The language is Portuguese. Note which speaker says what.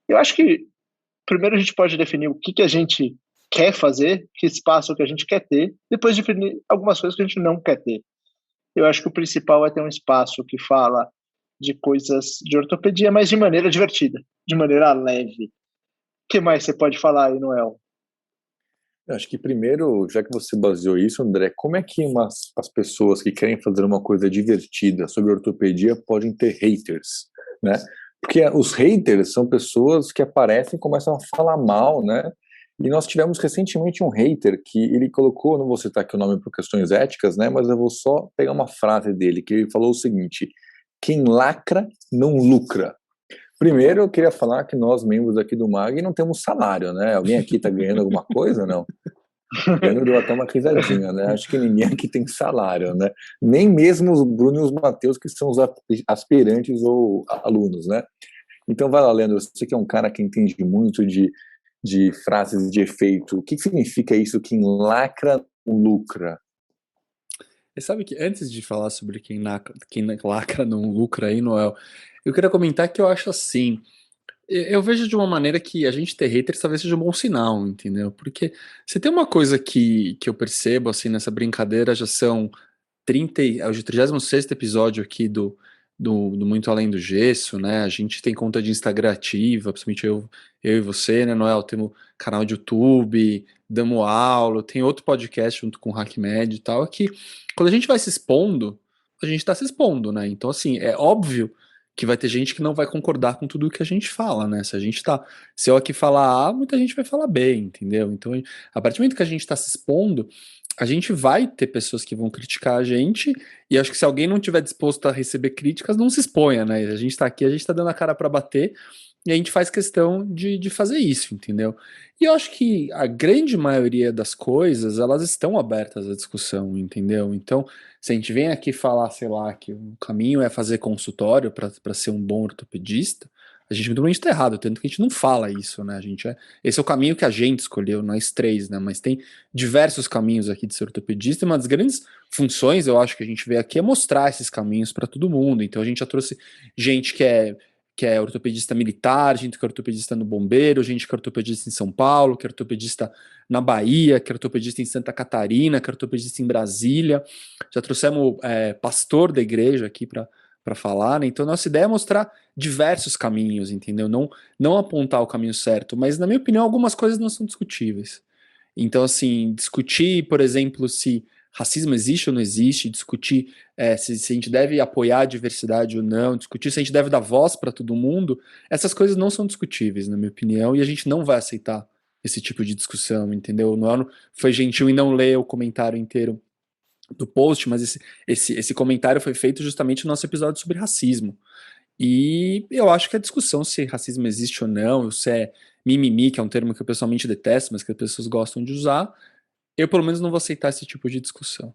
Speaker 1: Eu acho que primeiro a gente pode definir o que que a gente quer fazer, que espaço que a gente quer ter, depois definir algumas coisas que a gente não quer ter. Eu acho que o principal é ter um espaço que fala de coisas de ortopedia, mas de maneira divertida, de maneira leve. O que mais você pode falar aí, Noel?
Speaker 2: Eu acho que primeiro, já que você baseou isso, André, como é que as pessoas que querem fazer uma coisa divertida sobre ortopedia podem ter haters, né? Porque os haters são pessoas que aparecem e começam a falar mal, né? E nós tivemos recentemente um hater que ele colocou, não vou citar aqui o nome por questões éticas, né? Mas eu vou só pegar uma frase dele, que ele falou o seguinte: quem lacra não lucra. Primeiro, eu queria falar que nós, membros aqui do MAG, não temos salário, né? Alguém aqui está ganhando alguma coisa, não? Leandro deu até uma risadinha, né? Acho que ninguém aqui tem salário, né? Nem mesmo os Bruno e os Matheus, que são os aspirantes ou alunos, né? Então vai lá, Leandro, você que é um cara que entende muito de frases de efeito, o que significa isso, quem lacra não lucra?
Speaker 3: E sabe que antes de falar sobre quem lacra não lucra aí, Noel, eu queria comentar que eu acho assim. Eu vejo de uma maneira que a gente ter haters talvez seja um bom sinal, entendeu? Porque se tem uma coisa que eu percebo, assim, nessa brincadeira, já são 30, é o 36º episódio aqui do Muito Além do Gesso, né? A gente tem conta de Instagram ativa, principalmente eu e você, né, Noel? Temos canal de YouTube, damos aula, tem outro podcast junto com o HackMed e tal, que quando a gente vai se expondo, a gente tá se expondo, né? Então, assim, é óbvio que vai ter gente que não vai concordar com tudo que a gente fala, né? Se eu aqui falar A, muita gente vai falar B, entendeu? Então, a partir do momento que a gente tá se expondo, a gente vai ter pessoas que vão criticar a gente, e acho que se alguém não tiver disposto a receber críticas, não se exponha, né? A gente tá aqui, a gente tá dando a cara para bater, e a gente faz questão de fazer isso, entendeu? E eu acho que a grande maioria das coisas, elas estão abertas à discussão, entendeu? Então, se a gente vem aqui falar, sei lá, que o caminho é fazer consultório para ser um bom ortopedista, a gente muito está errado, tanto que a gente não fala isso, né? Esse é o caminho que a gente escolheu, nós três, né? Mas tem diversos caminhos aqui de ser ortopedista, e uma das grandes funções, eu acho, que a gente vê aqui é mostrar esses caminhos para todo mundo. Então a gente já trouxe gente que é ortopedista militar, gente que é ortopedista no bombeiro, gente que é ortopedista em São Paulo, que é ortopedista na Bahia, que é ortopedista em Santa Catarina, que é ortopedista em Brasília. Já trouxemos pastor da igreja aqui para falar, né? Então nossa ideia é mostrar diversos caminhos, entendeu? Não apontar o caminho certo, mas na minha opinião algumas coisas não são discutíveis. Então, assim, discutir, por exemplo, se racismo existe ou não existe, discutir se a gente deve apoiar a diversidade ou não, discutir se a gente deve dar voz para todo mundo, essas coisas não são discutíveis, na minha opinião, e a gente não vai aceitar esse tipo de discussão, entendeu? O Nono foi gentil em não ler o comentário inteiro do post, mas esse comentário foi feito justamente no nosso episódio sobre racismo. E eu acho que a discussão se racismo existe ou não, ou se é mimimi, que é um termo que eu pessoalmente detesto, mas que as pessoas gostam de usar, eu pelo menos não vou aceitar esse tipo de discussão.